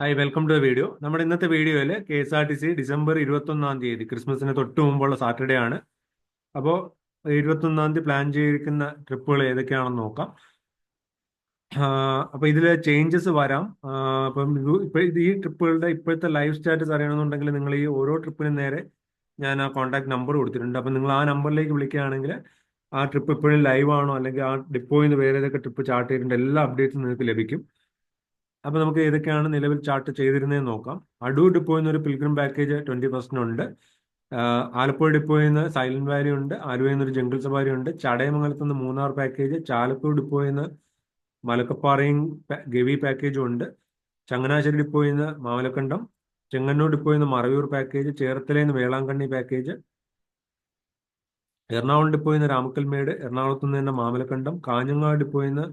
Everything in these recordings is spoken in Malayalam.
Hi welcome to the video. നമ്മുടെ ഇന്നത്തെ വീഡിയോയിൽ KSRTC ഡിസംബർ 21 ക്രിസ്മസിന് തൊട്ട് മുമ്പുള്ള സാറ്റർഡേ ആണ്. അപ്പോൾ 21 പ്ലാൻ ചെയ്തിരിക്കുന്ന ട്രിപ്പുകൾ ഏതൊക്കെയാണെന്ന് നോക്കാം. അപ്പോൾ ഇതിൽ ചേഞ്ചസ് വരാം. അപ്പം ഈ ട്രിപ്പുകളുടെ ഇപ്പോഴത്തെ ലൈവ് സ്റ്റാറ്റസ് അറിയണമെന്നുണ്ടെങ്കിൽ നിങ്ങൾ ഈ ഓരോ ട്രിപ്പിനും നേരെ ഞാൻ ആ കോൺടാക്ട് നമ്പർ കൊടുത്തിട്ടുണ്ട്. അപ്പം നിങ്ങൾ ആ നമ്പറിലേക്ക് വിളിക്കുകയാണെങ്കിൽ ആ ട്രിപ്പ് ഇപ്പോഴും ലൈവ് ആണോ അല്ലെങ്കിൽ ആ ഡിപ്പോയിൽ നിന്ന് വേറെ ഏതൊക്കെ ട്രിപ്പ് ചാർട്ട് ചെയ്തിട്ടുണ്ട് എല്ലാ അപ്ഡേറ്റ്സും നിങ്ങൾക്ക് ലഭിക്കും. അപ്പൊ നമുക്ക് ഏതൊക്കെയാണ് നിലവിൽ ചാർട്ട് ചെയ്തിരുന്നതെന്ന് നോക്കാം. അടൂർ ഡിപ്പോയിൽ നിന്ന് ഒരു പിൽഗ്രിം പാക്കേജ് 20% ഉണ്ട്. ആലപ്പുഴ ഡിപ്പോയിൽ നിന്ന് സൈലന്റ് വാലി ഉണ്ട്. ആലുവയിൽ നിന്ന് ഒരു ജംഗിൾ സഫാരി ഉണ്ട്. ചടയമംഗലത്ത് നിന്ന് മൂന്നാർ പാക്കേജ്, ചാലക്കുടി ഡിപ്പോയിൽ നിന്ന് മലക്കപ്പാറയും ഗവി പാക്കേജും ഉണ്ട്. ചങ്ങനാശ്ശേരി ഡിപ്പോയിൽ നിന്ന് മാമലക്കണ്ടം, ചെങ്ങന്നൂർ ഡിപ്പോയിൽ നിന്ന് മറയൂർ പാക്കേജ്, ചേർത്തലയിൽ നിന്ന് വേളാങ്കണ്ണി പാക്കേജ്, എറണാകുളം ഡിപ്പോയിൽ നിന്ന് രാമക്കൽമേട്, എറണാകുളത്ത് നിന്ന് തന്നെ മാമലക്കണ്ടം, കാഞ്ഞങ്ങാട് ഡിപ്പോയിൽ നിന്ന്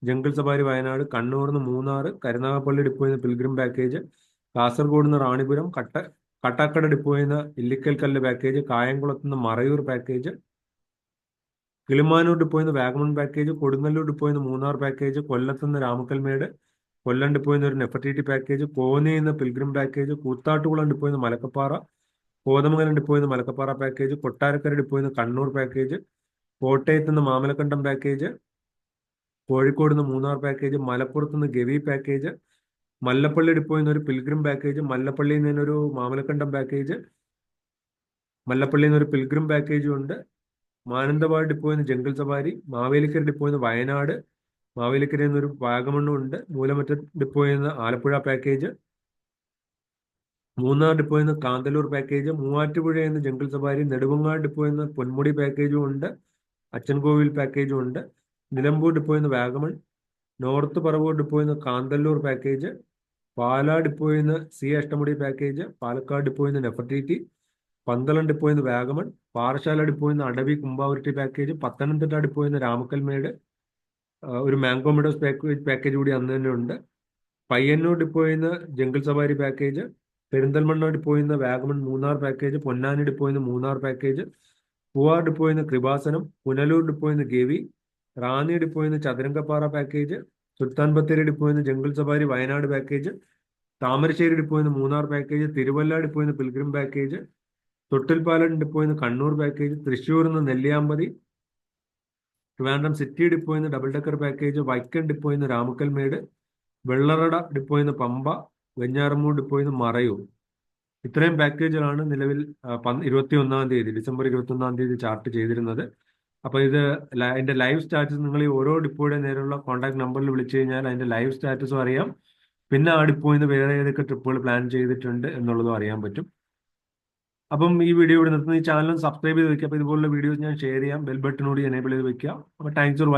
ജംഗിൾ സഫാരി വയനാട്, കണ്ണൂർ നിന്ന് മൂന്നാർ, കരുനാഗപ്പള്ളി ഡിപ്പോയിൽ നിന്ന് പിൽഗ്രിം പാക്കേജ്, കാസർഗോഡ് നിന്ന് റാണിപുരം, കട്ടാക്കട ഡിപ്പോയിൽ നിന്ന് ഇല്ലിക്കൽ കല്ല് പാക്കേജ്, കായംകുളത്ത് നിന്ന് മറയൂർ പാക്കേജ്, കിളിമാനൂർ ഡിപ്പോയിൽ നിന്ന് വാഗമൺ പാക്കേജ്, കൊടുങ്ങല്ലൂർ ഡിപ്പോയിൽ നിന്ന് മൂന്നാർ പാക്കേജ്, കൊല്ലത്ത് നിന്ന് രാമക്കൽമേട്, കൊല്ലം ഡിപ്പോയിൽ നിന്ന് ഒരു നെഫർട്ടിറ്റി പാക്കേജ്, കോന്നിയിൽ നിന്ന് പിൽഗ്രിം പാക്കേജ്, കൂത്താട്ടുകുളം ഡിപ്പോയിൽ നിന്ന് മലക്കപ്പാറ, കോതമംഗലം ഡിപ്പോയിൽ നിന്ന് മലക്കപ്പാറ പാക്കേജ്, കൊട്ടാരക്കര ഡിപ്പോയിൽ നിന്ന് കണ്ണൂർ പാക്കേജ്, കോട്ടയത്ത് നിന്ന് മാമലക്കണ്ടം പാക്കേജ്, കോഴിക്കോട് നിന്ന് മൂന്നാർ പാക്കേജ്, മലപ്പുറത്ത് നിന്ന് ഗവി പാക്കേജ്, മല്ലപ്പള്ളി ഡിപ്പോയിൽ നിന്ന് ഒരു പിൽഗ്രിം പാക്കേജ്, മല്ലപ്പള്ളിയിൽ നിന്ന് ഒരു മാമലക്കണ്ടം പാക്കേജ്, മല്ലപ്പള്ളിയിൽ നിന്ന് ഒരു പിൽഗ്രിം പാക്കേജും ഉണ്ട്. മാനന്തവാടി ഡിപ്പോയിൽ നിന്ന് ജംഗിൾ സഫാരി, മാവേലിക്കര ഡിപ്പോയിൽ നിന്ന് വയനാട്, മാവേലിക്കരയിൽ നിന്ന് ഒരു വാഗമണ്ണും ഉണ്ട്. മൂലമറ്റം ഡിപ്പോയിൽ നിന്ന് ആലപ്പുഴ പാക്കേജ്, മൂന്നാർ ഡിപ്പോയിൽ നിന്ന് കാന്തല്ലൂർ പാക്കേജ്, മൂവാറ്റുപുഴയിൽ നിന്ന് ജംഗിൾ സഫാരി, നെടുമങ്ങാട് ഡിപ്പോയിൽ നിന്ന് പൊന്മുടി പാക്കേജും ഉണ്ട്. അച്ചൻകോവിൽ പാക്കേജും ഉണ്ട്. നിലമ്പൂർ ഡിപ്പോയിൽ നിന്ന് വാഗമൺ, നോർത്ത് പറവൂർ ഡിപ്പോയിൽ നിന്ന് കാന്തല്ലൂർ പാക്കേജ്, പാലാ ഡിപ്പോയിൽ നിന്ന് സി അഷ്ടമുടി പാക്കേജ്, പാലക്കാട് ഡിപ്പോയിൽ നിന്ന് നെഫർട്ടിറ്റി, പന്തളം ഡിപ്പോയിൽ നിന്ന് വാഗമൺ, പാറശാല ഡിപ്പോയിൽ നിന്ന് അടവി കുമ്പാവുരുട്ടി പാക്കേജ്, പത്തനംതിട്ട ഡിപ്പോയിൽ നിന്ന് രാമക്കൽമേട്, ഒരു മാംഗോ മെഡോസ് പാക്കേജ് കൂടി അന്ന് തന്നെ ഉണ്ട്. പയ്യന്നൂർ ഡിപ്പോയിൽ നിന്ന് ജംഗിൾ സഫാരി പാക്കേജ്, പെരിന്തൽമണ്ണ ഡിപ്പോയിൽ നിന്ന് വാഗമൺ മൂന്നാർ പാക്കേജ്, പൊന്നാനി ഡിപ്പോയിൽ നിന്ന് മൂന്നാർ പാക്കേജ്, പൂവാർ ഡിപ്പോയിൽ നിന്ന് കൃപാസനം, പുനലൂർ ഡിപ്പോയിൽ നിന്ന് ഗവി, റാന്നി ഡിപ്പോയിൽ നിന്ന് ചതുരംഗപ്പാറ പാക്കേജ്, സുൽത്താൻ ബത്തേരി ഡിപ്പോയിൽ നിന്ന് jungle safari Wayanad package, Thamarassery ഡിപ്പോയിൽ നിന്ന് മൂന്നാർ പാക്കേജ്, തിരുവല്ല ഡിപ്പോയിൽ നിന്ന് പിൽഗ്രിം പാക്കേജ്, തൊട്ടിൽപ്പാലം ഡിപ്പോയിൽ നിന്ന് കണ്ണൂർ പാക്കേജ്, തൃശ്ശൂരിൽ നിന്ന് നെല്ലിയാമ്പതി, ട്രിവാൻഡ്രം സിറ്റി ഡിപ്പോയിൽ നിന്ന് ഡബിൾ ഡെക്കർ പാക്കേജ്, വൈക്കം ഡിപ്പോയിൽ നിന്ന് രാമക്കൽമേട്, വെള്ളറട ഡിപ്പോയിൽ നിന്ന് പമ്പ, വെഞ്ഞാറമൂട് ഡിപ്പോയിൽ നിന്ന് മറയൂർ. ഇത്രയും പാക്കേജുകളാണ് നിലവിൽ 21 ഡിസംബർ 21 ചാർട്ട് ചെയ്തിരുന്നത്. അപ്പൊ ഇത് അതിന്റെ ലൈവ് സ്റ്റാറ്റസ് നിങ്ങൾ ഈ ഓരോ ഡിപ്പോയുടെ നേരെയുള്ള കോൺടാക്ട് നമ്പറിൽ വിളിച്ചു കഴിഞ്ഞാൽ അതിന്റെ ലൈവ് സ്റ്റാറ്റസും അറിയാം. പിന്നെ ആ ഡിപ്പോയിൽ നിന്ന് വേറെ ഏതൊക്കെ ട്രിപ്പുകൾ പ്ലാൻ ചെയ്തിട്ടുണ്ട് എന്നുള്ളതും അറിയാൻ പറ്റും. അപ്പം ഈ വീഡിയോ ഇവിടെ നിർത്തുന്ന ഈ ചാനൽ സബ്സ്ക്രൈബ് ചെയ്ത് വെക്കുക. അപ്പോൾ ഇതുപോലുള്ള വീഡിയോസ് ഞാൻ ഷെയർ ചെയ്യാം. ബെൽ ബട്ടൺ കൂടി എനേബിൾ ചെയ്ത് വെക്കുക. അപ്പോൾ താങ്ക്സ് ഫോർ